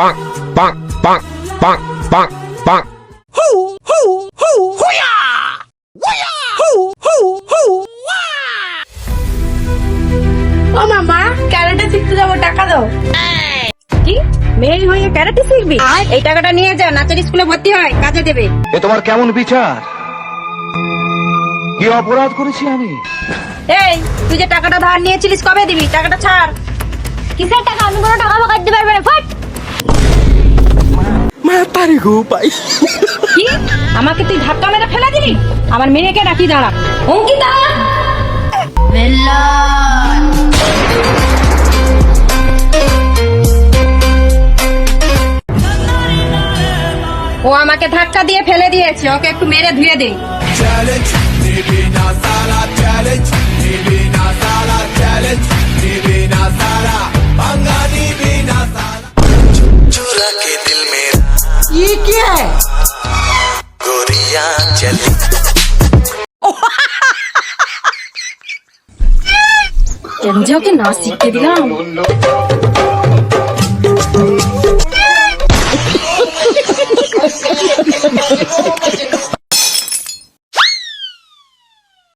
bonk, bonk, bonk, bonk, bonk, bonk. ও মামা, karate শিখতে যাবো, টাকা দাও। কি মেয়ে হয়ে ক্যারাটে শিখবি? এই টাকাটা নিয়ে যা, নাচের স্কুলে ভর্তি হয়, কাজে দেবে। এ তোমার কেমন বিচার? কি অপরাধ করেছি আমি? এই তুই যে টাকাটা ধার নিয়েছিলিস, কবে দিবি? টাকাটা ছাড়। কিসের টাকা? আমি কোনো টাকা ফাঁকা দিতে পারবো না, ফাট। কি আমাকে তুই ধাক্কা মেরে ফেলে দিবি? আমার মেয়েকে ডাকি, দাঁড়া। অঙ্কিতা, ও আমাকে ধাক্কা দিয়ে ফেলে দিয়েছে, ওকে একটু মেরে ধুয়ে দে। ये क्या है? কেন যে ওকে না শিখতে দিলাম।